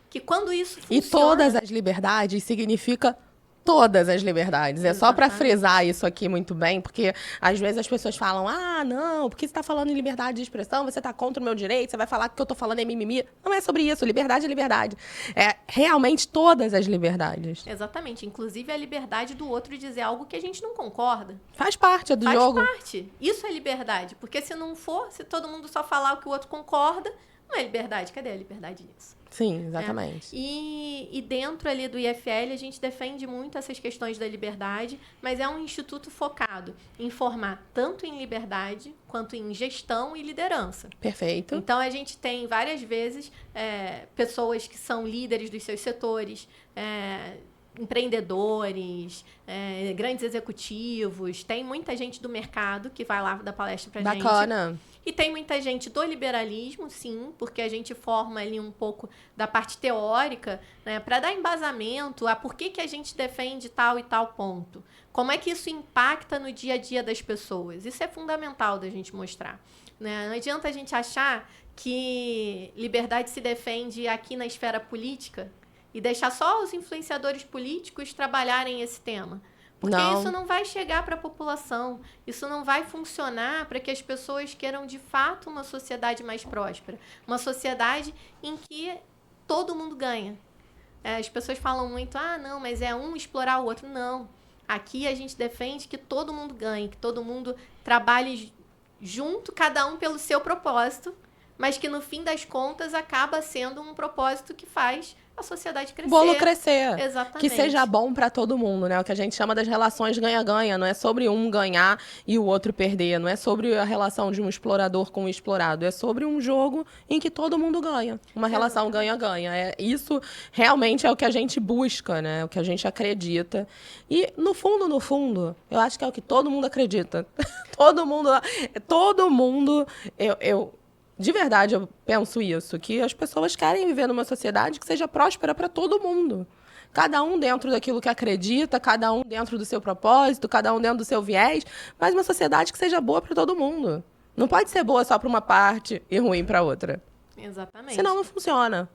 Que quando isso funciona... E todas as liberdades significa todas as liberdades. É só para frisar isso aqui muito bem, porque às vezes as pessoas falam, não, porque você está falando em liberdade de expressão, você está contra o meu direito, você vai falar que o que eu estou falando é mimimi. Não é sobre isso, liberdade é liberdade. É realmente todas as liberdades. Exatamente, inclusive a liberdade do outro dizer algo que a gente não concorda. Faz parte do jogo. Faz parte. Isso é liberdade, porque se não for, se todo mundo só falar o que o outro concorda, não é liberdade. Cadê a liberdade nisso? Sim, exatamente. E dentro ali do IFL, a gente defende muito essas questões da liberdade, mas é um instituto focado em formar tanto em liberdade, quanto em gestão e liderança. Perfeito. Então, a gente tem várias vezes pessoas que são líderes dos seus setores, empreendedores, grandes executivos. Tem muita gente do mercado que vai lá dar palestra pra gente. Bacana. E tem muita gente do liberalismo, sim, porque a gente forma ali um pouco da parte teórica, né, para dar embasamento a por que a gente defende tal e tal ponto. Como é que isso impacta no dia a dia das pessoas? Isso é fundamental da gente mostrar, né? Não adianta a gente achar que liberdade se defende aqui na esfera política e deixar só os influenciadores políticos trabalharem esse tema. Porque isso não vai chegar para a população, isso não vai funcionar para que as pessoas queiram, de fato, uma sociedade mais próspera. Uma sociedade em que todo mundo ganha. As pessoas falam muito, não, mas é um explorar o outro. Não. Aqui a gente defende que todo mundo ganhe, que todo mundo trabalhe junto, cada um pelo seu propósito, mas que no fim das contas acaba sendo um propósito que faz a sociedade crescer. Bolo crescer. Exatamente. Que seja bom para todo mundo, né? O que a gente chama das relações ganha-ganha. Não é sobre um ganhar e o outro perder. Não é sobre a relação de um explorador com o explorado. É sobre um jogo em que todo mundo ganha. Uma relação ganha-ganha. Isso realmente é o que a gente busca, né? É o que a gente acredita. E, no fundo, eu acho que é o que todo mundo acredita. Todo mundo... De verdade, eu penso isso, que as pessoas querem viver numa sociedade que seja próspera para todo mundo. Cada um dentro daquilo que acredita, cada um dentro do seu propósito, cada um dentro do seu viés, mas uma sociedade que seja boa para todo mundo. Não pode ser boa só para uma parte e ruim para outra. Exatamente. Senão não funciona.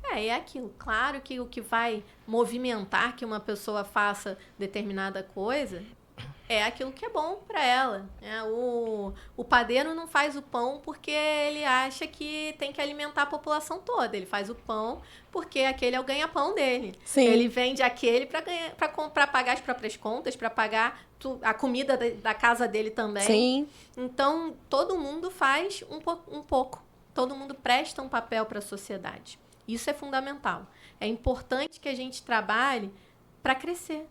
É aquilo. Claro que o que vai movimentar que uma pessoa faça determinada coisa é aquilo que é bom para ela. O padeiro não faz o pão porque ele acha que tem que alimentar a população toda. Ele faz o pão porque aquele é o ganha-pão dele. Sim. Ele vende aquele para pagar as próprias contas, para pagar a comida da casa dele também. Sim. Então, todo mundo faz um pouco. Todo mundo presta um papel para a sociedade. Isso é fundamental. É importante que a gente trabalhe para crescer.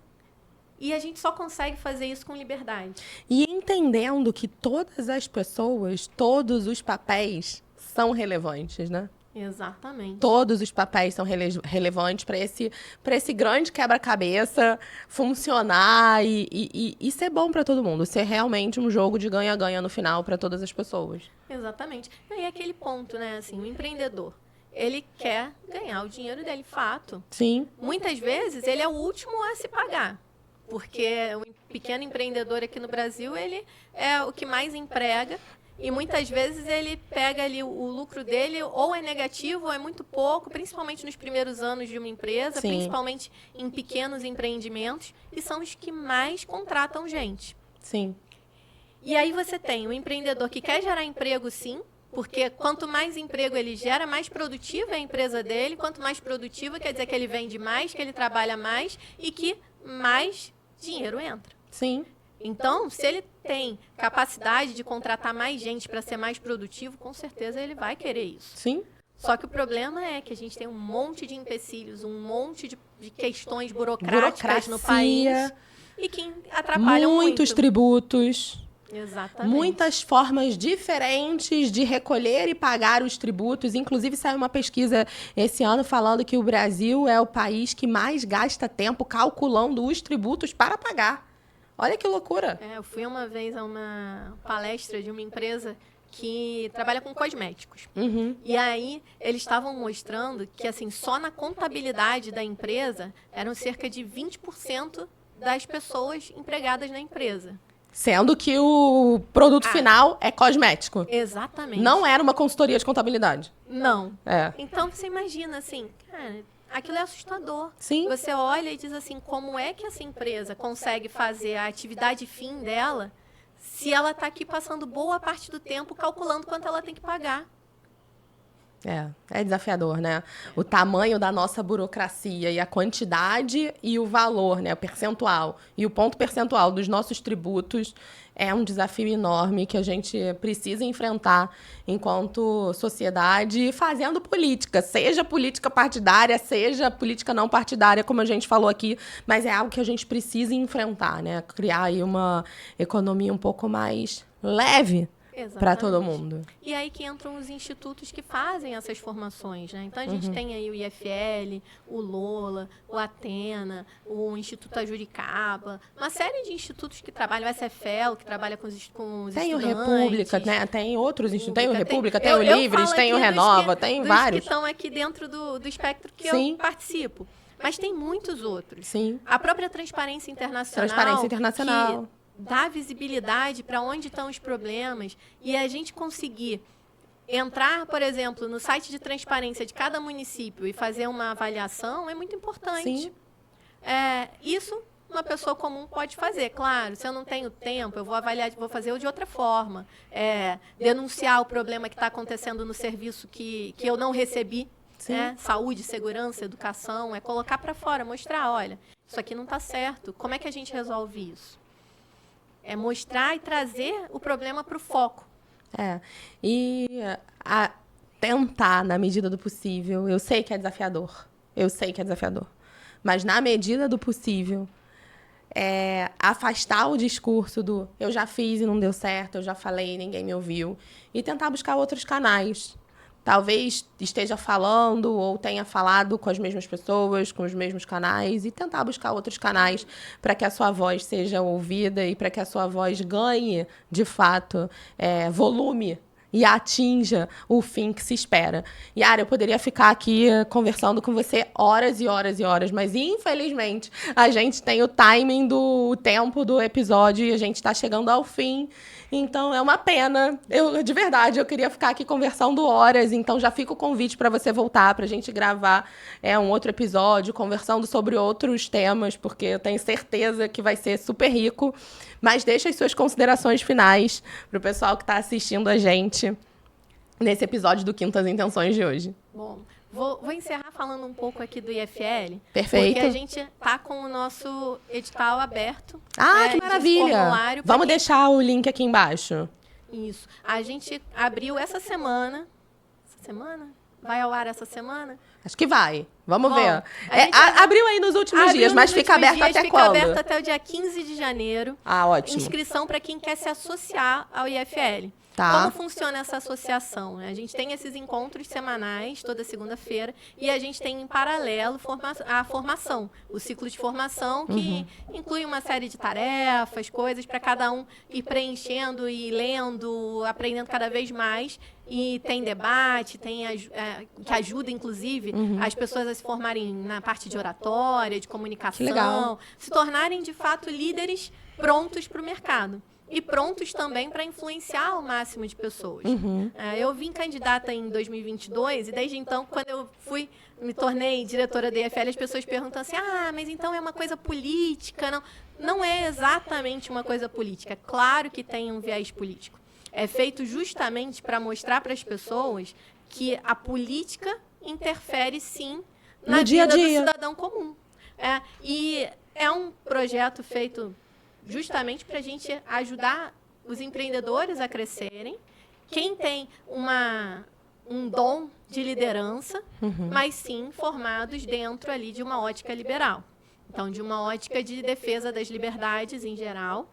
E a gente só consegue fazer isso com liberdade. E entendendo que todas as pessoas, todos os papéis são relevantes, né? Exatamente. Todos os papéis são relevantes para esse grande quebra-cabeça funcionar e ser bom para todo mundo. Ser realmente um jogo de ganha-ganha no final para todas as pessoas. Exatamente. E aí aquele ponto, né? Assim, o empreendedor, ele quer ganhar o dinheiro dele, fato. Sim. Muitas vezes, ele é o último a se pagar. Porque o pequeno empreendedor aqui no Brasil, ele é o que mais emprega e muitas vezes ele pega ali o lucro dele ou é negativo ou é muito pouco, principalmente nos primeiros anos de uma empresa, Sim. Principalmente em pequenos empreendimentos, e são os que mais contratam gente. Sim. E aí você tem o empreendedor que quer gerar emprego, sim, porque quanto mais emprego ele gera, mais produtiva é a empresa dele. Quanto mais produtiva, quer dizer que ele vende mais, que ele trabalha mais e que mais dinheiro entra. Sim. Então, se ele tem capacidade de contratar mais gente para ser mais produtivo, com certeza ele vai querer isso. Sim. Só que o problema é que a gente tem um monte de empecilhos, um monte de questões burocráticas no país e que atrapalham muito. Muitos tributos. Exatamente. Muitas formas diferentes de recolher e pagar os tributos. Inclusive, saiu uma pesquisa esse ano falando que o Brasil é o país que mais gasta tempo calculando os tributos para pagar. Olha que loucura. Eu fui uma vez a uma palestra de uma empresa que trabalha com cosméticos. Uhum. E aí, eles estavam mostrando que, assim, só na contabilidade da empresa eram cerca de 20% das pessoas empregadas na empresa. Sendo que o produto final é cosmético. Exatamente. Não era uma consultoria de contabilidade. Não. É. Então, você imagina, assim, cara, aquilo é assustador. Sim. Você olha e diz assim, como é que essa empresa consegue fazer a atividade fim dela se ela está aqui passando boa parte do tempo calculando quanto ela tem que pagar? É desafiador, né? O tamanho da nossa burocracia e a quantidade e o valor, né? O percentual e o ponto percentual dos nossos tributos é um desafio enorme que a gente precisa enfrentar enquanto sociedade fazendo política, seja política partidária, seja política não partidária, como a gente falou aqui, mas é algo que a gente precisa enfrentar, né? Criar aí uma economia um pouco mais leve para todo mundo. E aí que entram os institutos que fazem essas formações, né? Então, a gente tem aí o IFL, o Lola, o Atena, o Instituto Ajuricaba, uma série de institutos que trabalham, o SFL, que trabalha com os estudantes. Tem o República, né? Tem outros institutos. Tem o República, tem eu o Livres, tem o Renova, tem vários. Que estão aqui dentro do espectro que eu participo. Mas tem muitos outros. Sim. A própria Transparência Internacional. Que dá visibilidade para onde estão os problemas e a gente conseguir entrar, por exemplo, no site de transparência de cada município e fazer uma avaliação é muito importante. Sim. Isso uma pessoa comum pode fazer. Claro, se eu não tenho tempo, eu vou avaliar, vou fazer de outra forma. Denunciar o problema que está acontecendo no serviço que eu não recebi. Saúde, segurança, educação, colocar para fora, mostrar, olha, isso aqui não está certo. Como é que a gente resolve isso? É mostrar e trazer o problema para o foco. E tentar, na medida do possível, eu sei que é desafiador, mas na medida do possível, afastar o discurso do eu já fiz e não deu certo, eu já falei e ninguém me ouviu, e tentar buscar outros canais. Talvez esteja falando ou tenha falado com as mesmas pessoas, com os mesmos canais, e tentar buscar outros canais para que a sua voz seja ouvida e para que a sua voz ganhe, de fato, volume e atinja o fim que se espera. Yara, eu poderia ficar aqui conversando com você horas e horas e horas, mas infelizmente a gente tem o timing do tempo do episódio e a gente está chegando ao fim. Então, é uma pena. De verdade, eu queria ficar aqui conversando horas. Então, já fica o convite para você voltar, para a gente gravar um outro episódio, conversando sobre outros temas, porque eu tenho certeza que vai ser super rico. Mas deixa as suas considerações finais para o pessoal que está assistindo a gente nesse episódio do Quintas Intenções de hoje. Bom, vou encerrar falando um pouco aqui do IFL. Perfeito. Porque a gente está com o nosso edital aberto. Que maravilha! Vamos deixar o link aqui embaixo. Isso. A gente abriu essa semana. Vai ao ar essa semana? Acho que vai. Vamos ver. Abriu aí nos últimos dias, mas fica aberto até quando? Fica aberto até o dia 15 de janeiro. Ótimo. Inscrição para quem quer se associar ao IFL. Tá. Como funciona essa associação? A gente tem esses encontros semanais, toda segunda-feira, e a gente tem em paralelo a formação, o ciclo de formação, que inclui uma série de tarefas, coisas para cada um ir preenchendo e lendo, aprendendo cada vez mais. E tem debate, que ajuda, inclusive, as pessoas a se formarem na parte de oratória, de comunicação, se tornarem, de fato, líderes prontos para o mercado. E prontos também para influenciar o máximo de pessoas. Eu vim candidata em 2022 e desde então, quando eu me tornei diretora da IFL, as pessoas perguntam assim, mas então é uma coisa política? Não é exatamente uma coisa política. Claro que tem um viés político. É feito justamente para mostrar para as pessoas que a política interfere, sim, na vida do cidadão comum. E é um projeto feito justamente para a gente ajudar os empreendedores a crescerem, quem tem um dom de liderança, mas sim formados dentro ali de uma ótica liberal. Então, de uma ótica de defesa das liberdades em geral,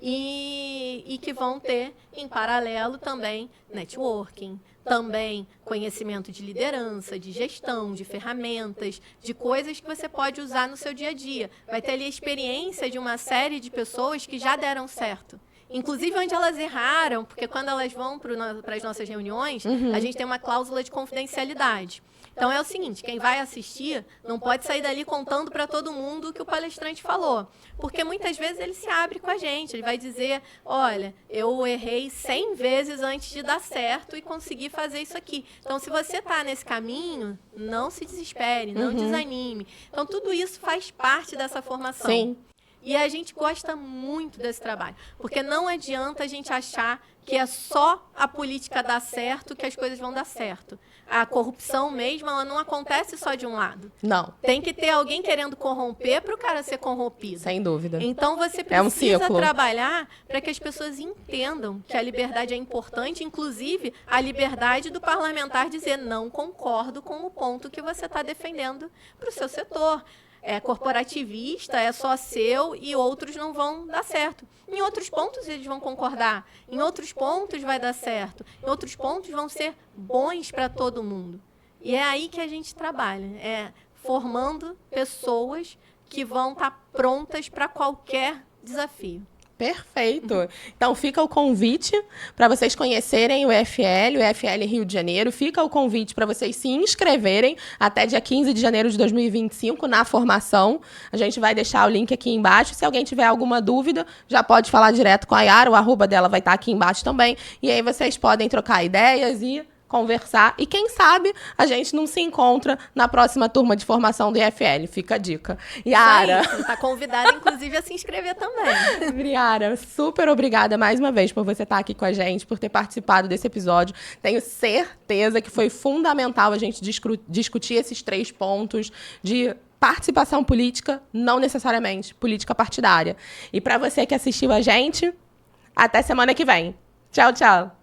e que vão ter, em paralelo, também networking, também conhecimento de liderança, de gestão, de ferramentas, de coisas que você pode usar no seu dia a dia. Vai ter ali a experiência de uma série de pessoas que já deram certo. Inclusive onde elas erraram, porque quando elas vão para as nossas reuniões, a gente tem uma cláusula de confidencialidade. Então, é o seguinte, quem vai assistir não pode sair dali contando para todo mundo o que o palestrante falou. Porque muitas vezes ele se abre com a gente, ele vai dizer, olha, eu errei 100 vezes antes de dar certo e consegui fazer isso aqui. Então, se você está nesse caminho, não se desespere, não desanime. Então, tudo isso faz parte dessa formação. Sim. E a gente gosta muito desse trabalho, porque não adianta a gente achar que é só a política dar certo que as coisas vão dar certo. A corrupção mesmo, ela não acontece só de um lado. Não. Tem que ter alguém querendo corromper para o cara ser corrompido. Sem dúvida. Então, você precisa trabalhar para que as pessoas entendam que a liberdade é importante, inclusive a liberdade do parlamentar dizer não concordo com o ponto que você está defendendo para o seu setor. corporativista, é só seu e outros não vão dar certo. Em outros pontos eles vão concordar, em outros pontos vai dar certo, em outros pontos vão ser bons para todo mundo. E é aí que a gente trabalha, formando pessoas que vão estar prontas para qualquer desafio. Perfeito. Então, fica o convite para vocês conhecerem o EFL Rio de Janeiro. Fica o convite para vocês se inscreverem até dia 15 de janeiro de 2025 na formação. A gente vai deixar o link aqui embaixo. Se alguém tiver alguma dúvida, já pode falar direto com a Yara. O arroba dela vai estar aqui embaixo também. E aí vocês podem trocar ideias e conversar. E quem sabe a gente não se encontra na próxima turma de formação do IFL. Fica a dica. Yara. Você está convidada, inclusive, a se inscrever também. Yara, super obrigada mais uma vez por você estar aqui com a gente, por ter participado desse episódio. Tenho certeza que foi fundamental a gente discutir esses 3 pontos de participação política, não necessariamente política partidária. E para você que assistiu a gente, até semana que vem. Tchau, tchau.